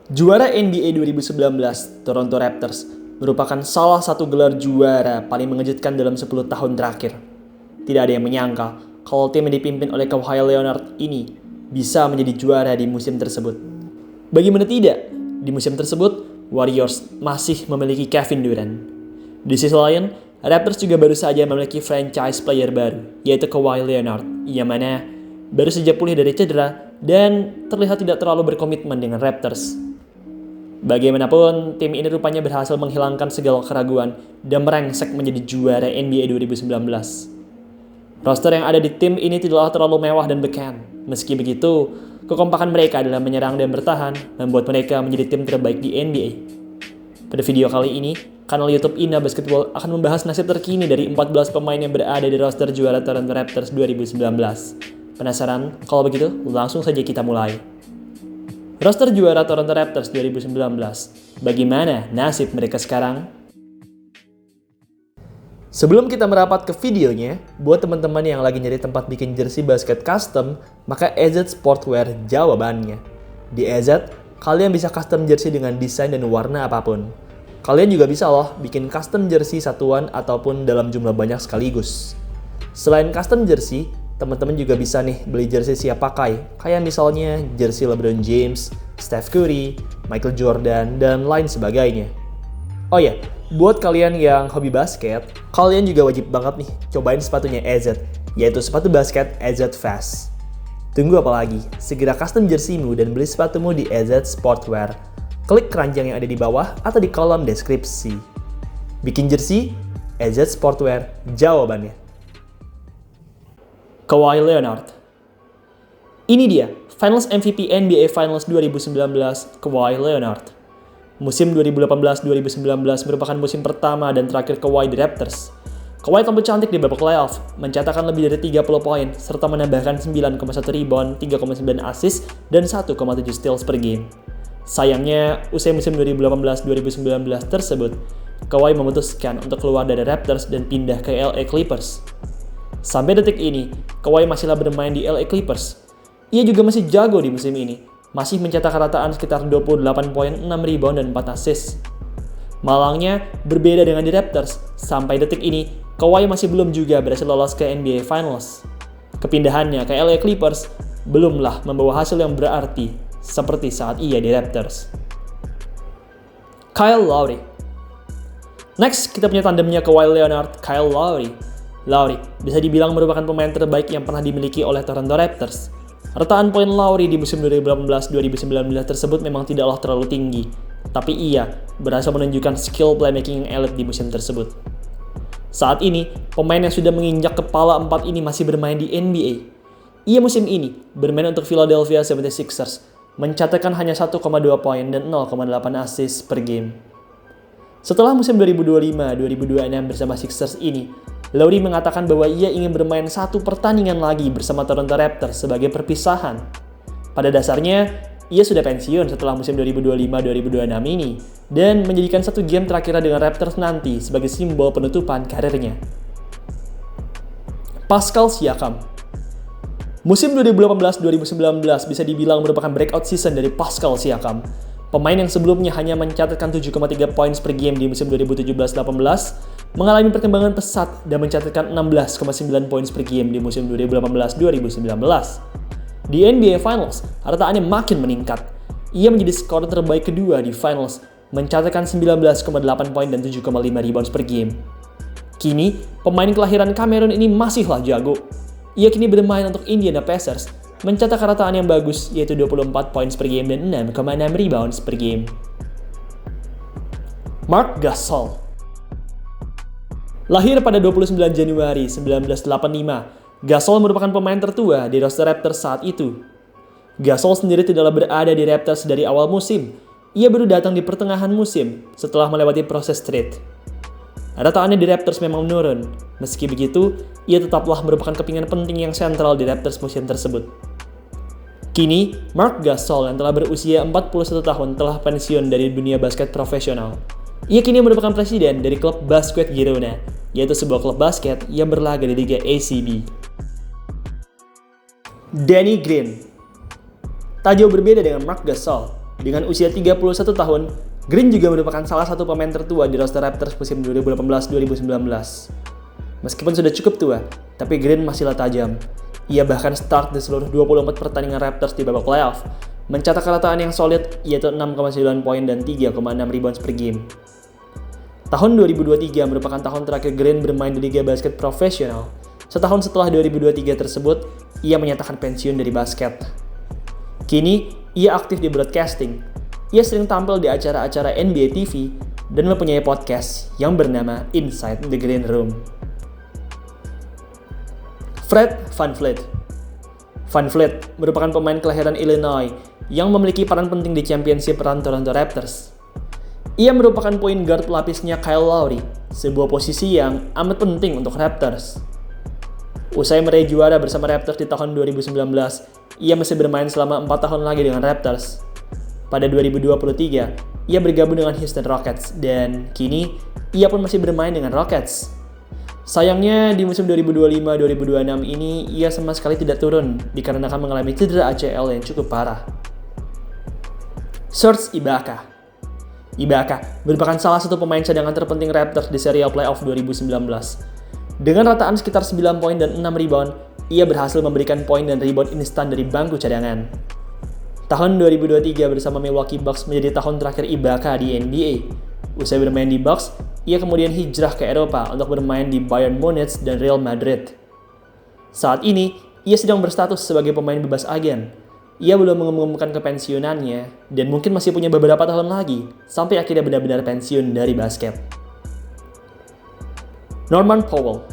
Juara NBA 2019, Toronto Raptors, merupakan salah satu gelar juara paling mengejutkan dalam 10 tahun terakhir. Tidak ada yang menyangka kalau tim yang dipimpin oleh Kawhi Leonard ini bisa menjadi juara di musim tersebut. Bagaimana tidak, di musim tersebut, Warriors masih memiliki Kevin Durant. Di sisi lain, Raptors juga baru saja memiliki franchise player baru, yaitu Kawhi Leonard, yang mana baru saja pulih dari cedera dan terlihat tidak terlalu berkomitmen dengan Raptors. Bagaimanapun, tim ini rupanya berhasil menghilangkan segala keraguan dan merengsek menjadi juara NBA 2019. Roster yang ada di tim ini tidaklah terlalu mewah dan beken. Meski begitu, kekompakan mereka dalam menyerang dan bertahan membuat mereka menjadi tim terbaik di NBA. Pada video kali ini, kanal YouTube Ina Basketball akan membahas nasib terkini dari 14 pemain yang berada di roster juara Toronto Raptors 2019. Penasaran? Kalau begitu, langsung saja kita mulai. Roster juara Toronto Raptors 2019, bagaimana nasib mereka sekarang? Sebelum kita merapat ke videonya, buat teman-teman yang lagi nyari tempat bikin jersey basket custom, maka EZ Sportwear jawabannya. Di EZ, kalian bisa custom jersey dengan desain dan warna apapun. Kalian juga bisa loh bikin custom jersey satuan ataupun dalam jumlah banyak sekaligus. Selain custom jersey, teman-teman juga bisa nih beli jersey siap pakai, kayak misalnya jersey LeBron James, Steph Curry, Michael Jordan, dan lain sebagainya. Oh ya, buat kalian yang hobi basket, kalian juga wajib banget nih cobain sepatunya EZ, yaitu sepatu basket EZ Fast. Tunggu apa lagi? Segera custom jerseymu dan beli sepatumu di EZ Sportwear. Klik keranjang yang ada di bawah atau di kolom deskripsi. Bikin jersey, EZ Sportwear jawabannya. Kawhi Leonard. Ini dia, Finals MVP NBA Finals 2019, Kawhi Leonard. Musim 2018-2019 merupakan musim pertama dan terakhir Kawhi di Raptors. Kawhi tampil cantik di babak playoff, mencetakkan lebih dari 30 poin, serta menambahkan 9,1 rebound, 3,9 assist, dan 1,7 steals per game. Sayangnya, usai musim 2018-2019 tersebut, Kawhi memutuskan untuk keluar dari Raptors dan pindah ke LA Clippers. Sampai detik ini, Kawhi masihlah bermain di LA Clippers. Ia juga masih jago di musim ini, masih mencetak rataan sekitar 28 poin, 6 rebound, dan 4 assist. Malangnya, berbeda dengan di Raptors, sampai detik ini, Kawhi masih belum juga berhasil lolos ke NBA Finals. Kepindahannya ke LA Clippers belumlah membawa hasil yang berarti seperti saat ia di Raptors. Kyle Lowry. Next, kita punya tandemnya Kawhi Leonard, Kyle Lowry. Lowry bisa dibilang merupakan pemain terbaik yang pernah dimiliki oleh Toronto Raptors. Rataan poin Lowry di musim 2018-2019 tersebut memang tidaklah terlalu tinggi, tapi ia berhasil menunjukkan skill playmaking yang elit di musim tersebut. Saat ini, pemain yang sudah menginjak kepala 4 ini masih bermain di NBA. Ia musim ini bermain untuk Philadelphia 76ers, mencatatkan hanya 1,2 poin dan 0,8 assist per game. Setelah musim 2025-2026 bersama Sixers ini, Lowry mengatakan bahwa ia ingin bermain satu pertandingan lagi bersama Toronto Raptors sebagai perpisahan. Pada dasarnya, ia sudah pensiun setelah musim 2025-2026 ini dan menjadikan satu game terakhirnya dengan Raptors nanti sebagai simbol penutupan karirnya. Pascal Siakam. Musim 2018-2019 bisa dibilang merupakan breakout season dari Pascal Siakam. Pemain yang sebelumnya hanya mencatatkan 7,3 points per game di musim 2017-18 mengalami perkembangan pesat dan mencatatkan 16,9 points per game di musim 2018-2019. Di NBA Finals, rataannya makin meningkat. Ia menjadi skor terbaik kedua di Finals, mencatatkan 19,8 poin dan 7,5 rebounds per game. Kini, pemain kelahiran Kamerun ini masihlah jago. Ia kini bermain untuk Indiana Pacers, mencatat rataan yang bagus yaitu 24 points per game dan 6,6 rebounds per game. Marc Gasol. Lahir pada 29 Januari 1985, Gasol merupakan pemain tertua di roster Raptors saat itu. Gasol sendiri tidaklah berada di Raptors dari awal musim. Ia baru datang di pertengahan musim setelah melewati proses trade. Rataannya di Raptors memang menurun. Meski begitu, ia tetaplah merupakan kepingan penting yang sentral di Raptors musim tersebut. Kini, Marc Gasol yang telah berusia 41 tahun telah pensiun dari dunia basket profesional. Ia kini merupakan presiden dari klub Basket Girona, yaitu sebuah klub basket yang berlaga di Liga ACB. Danny Green. Tak jauh berbeda dengan Marc Gasol, Dengan usia 31 tahun, Green juga merupakan salah satu pemain tertua di roster Raptors musim 2018-2019. Meskipun sudah cukup tua, tapi Green masihlah tajam. Ia bahkan start di seluruh 24 pertandingan Raptors di babak playoff, mencetak rataan yang solid yaitu 6,9 poin dan 3,6 rebounds per game. Tahun 2023 merupakan tahun terakhir Green bermain di Liga Basket Profesional. Setahun setelah 2023 tersebut, ia menyatakan pensiun dari basket. Kini, ia aktif di broadcasting. Ia sering tampil di acara-acara NBA TV dan mempunyai podcast yang bernama Inside the Green Room. Fred VanVleet. VanVleet merupakan pemain kelahiran Illinois yang memiliki peran penting di championship run Toronto Raptors. Ia merupakan point guard pelapisnya Kyle Lowry, sebuah posisi yang amat penting untuk Raptors. Usai meraih juara bersama Raptors di tahun 2019, ia masih bermain selama 4 tahun lagi dengan Raptors. Pada 2023, ia bergabung dengan Houston Rockets dan kini ia pun masih bermain dengan Rockets. Sayangnya di musim 2025-2026 ini ia sama sekali tidak turun dikarenakan mengalami cedera ACL yang cukup parah. Serge Ibaka. Ibaka merupakan salah satu pemain cadangan terpenting Raptors di serial playoff 2019. Dengan rataan sekitar 9 poin dan 6 rebound, ia berhasil memberikan poin dan rebound instan dari bangku cadangan. Tahun 2023 bersama Milwaukee Bucks menjadi tahun terakhir Ibaka di NBA. Usai bermain di Bucks, ia kemudian hijrah ke Eropa untuk bermain di Bayern Munich dan Real Madrid. Saat ini, ia sedang berstatus sebagai pemain bebas agen. Ia belum mengumumkan kepensiunannya dan mungkin masih punya beberapa tahun lagi sampai akhirnya benar-benar pensiun dari basket. Norman Powell.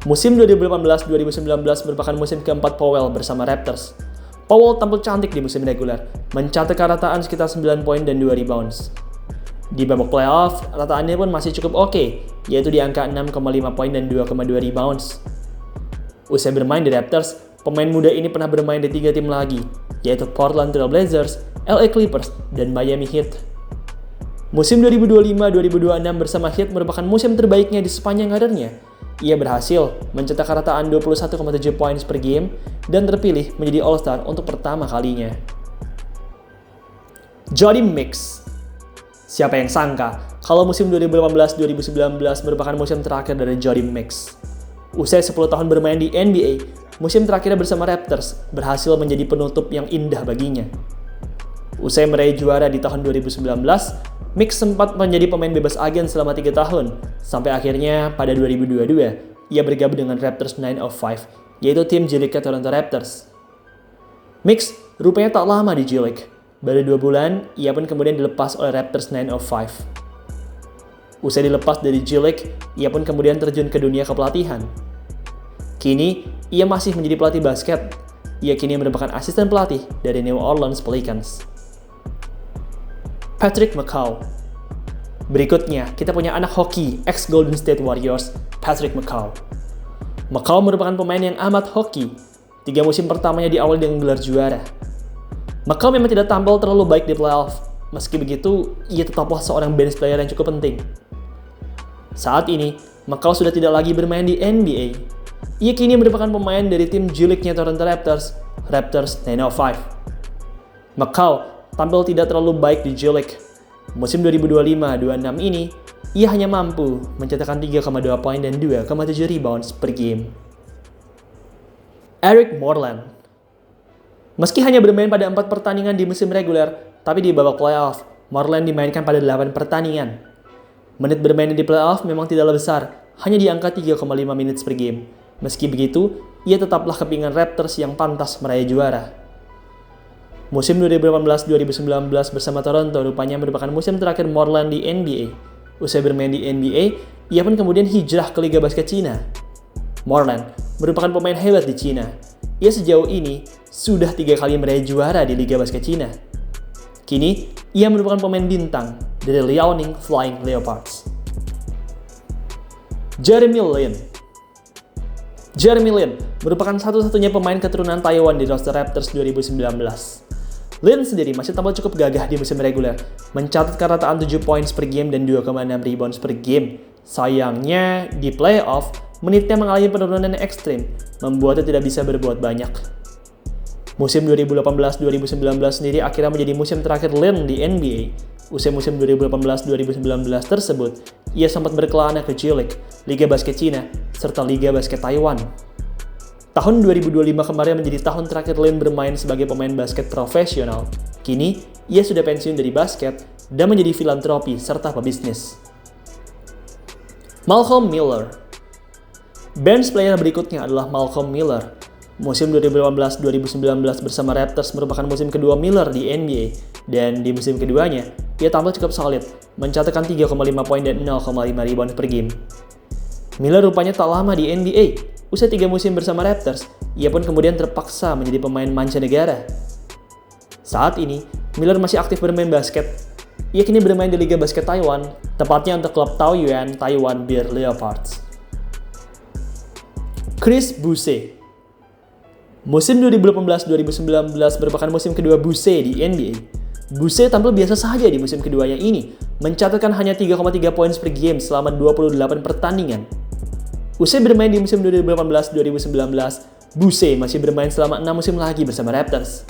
Musim 2018-2019 merupakan musim keempat Powell bersama Raptors. Powell tampil cantik di musim reguler, mencatat rataan sekitar 9 poin dan 2 rebounds. Di babak playoff, rataannya pun masih cukup oke, yaitu di angka 6,5 poin dan 2,2 rebounds. Usai bermain di Raptors, pemain muda ini pernah bermain di 3 tim lagi, yaitu Portland Trail Blazers, LA Clippers, dan Miami Heat. Musim 2025-2026 bersama Heat merupakan musim terbaiknya di sepanjang karirnya. Ia berhasil mencetak rataan 21,7 poin per game dan terpilih menjadi All-Star untuk pertama kalinya. Jody Mix. Siapa yang sangka kalau musim 2018-2019 merupakan musim terakhir dari Jody Mix. Usai 10 tahun bermain di NBA, musim terakhirnya bersama Raptors berhasil menjadi penutup yang indah baginya. Usai meraih juara di tahun 2019, Mix sempat menjadi pemain bebas agen selama 3 tahun, sampai akhirnya pada 2022, ia bergabung dengan Raptors 905, yaitu tim G-League Toronto Raptors. Mix rupanya tak lama di G-League. Baru 2 bulan, ia pun kemudian dilepas oleh Raptors 905. Usai dilepas dari G-League, ia pun kemudian terjun ke dunia kepelatihan. Kini, ia masih menjadi pelatih basket. Ia kini merupakan asisten pelatih dari New Orleans Pelicans. Patrick McCaw. Berikutnya, kita punya anak hoki ex-Golden State Warriors, Patrick McCaw. McCaw merupakan pemain yang amat hoki. 3 musim pertamanya diawali dengan gelar juara. McCaw memang tidak tampil terlalu baik di playoff. Meski begitu, ia tetaplah seorang bench player yang cukup penting. Saat ini, McCaw sudah tidak lagi bermain di NBA. Ia kini merupakan pemain dari tim G-League-nya Toronto Raptors, Raptors 905. McCaw tampil tidak terlalu baik di G-League. Musim 2025-26 ini, ia hanya mampu mencetakkan 3,2 poin dan 2,7 rebounds per game. Eric Moreland. Meski hanya bermain pada 4 pertandingan di musim reguler, tapi di babak playoff, Moreland dimainkan pada 8 pertandingan. Menit bermain di playoff memang tidaklah besar, hanya di angka 3,5 menit per game. Meski begitu, ia tetaplah kepingan Raptors yang pantas meraih juara. Musim 2018-2019 bersama Toronto rupanya merupakan musim terakhir Moreland di NBA. Usai bermain di NBA, ia pun kemudian hijrah ke Liga Basket Cina. Moreland merupakan pemain hebat di Cina. Ia sejauh ini sudah 3 kali meraih juara di Liga Basket Cina. Kini, ia merupakan pemain bintang dari Liaoning Flying Leopards. Jeremy Lin. Jeremy Lin merupakan satu-satunya pemain keturunan Taiwan di roster Raptors 2019. Lin sendiri masih tampil cukup gagah di musim reguler, mencatatkan rataan 7 points per game dan 2,6 rebounds per game. Sayangnya, di playoff, menitnya mengalami penurunan yang ekstrim, membuatnya tidak bisa berbuat banyak. Musim 2018-2019 sendiri akhirnya menjadi musim terakhir Lin di NBA. Usai musim 2018-2019 tersebut, ia sempat berkelana ke G-League, Liga Basket Cina, serta Liga Basket Taiwan. Tahun 2025 kemarin menjadi tahun terakhir Lin bermain sebagai pemain basket profesional. Kini, ia sudah pensiun dari basket dan menjadi filantropi serta pebisnis. Malcolm Miller. Bench player berikutnya adalah Malcolm Miller. Musim 2018-2019 bersama Raptors merupakan musim kedua Miller di NBA, dan di musim keduanya, ia tampil cukup solid, mencatatkan 3,5 poin dan 0,5 rebound per game. Miller rupanya tak lama di NBA. Usai 3 musim bersama Raptors, ia pun kemudian terpaksa menjadi pemain mancanegara. Saat ini, Miller masih aktif bermain basket. Ia kini bermain di Liga Basket Taiwan, tepatnya untuk klub Taoyuan Taiwan Bear Leopards. Chris Boucher. Musim 2018-2019 merupakan musim kedua Boucher di NBA. Boucher tampil biasa saja di musim keduanya ini, mencatatkan hanya 3,3 poin per game selama 28 pertandingan. Usai bermain di musim 2018-2019, Boucher masih bermain selama 6 musim lagi bersama Raptors.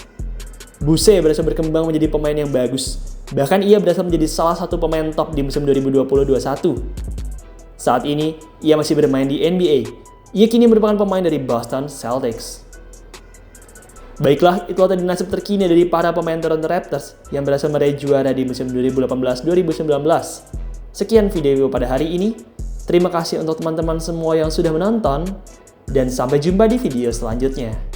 Boucher berhasil berkembang menjadi pemain yang bagus, bahkan ia berhasil menjadi salah satu pemain top di musim 2020-21. Saat ini, ia masih bermain di NBA. Ia kini merupakan pemain dari Boston Celtics. Baiklah, itulah tadi nasib terkini dari para pemain Toronto Raptors yang berhasil meraih juara di musim 2018-2019. Sekian video pada hari ini. Terima kasih untuk teman-teman semua yang sudah menonton, dan sampai jumpa di video selanjutnya.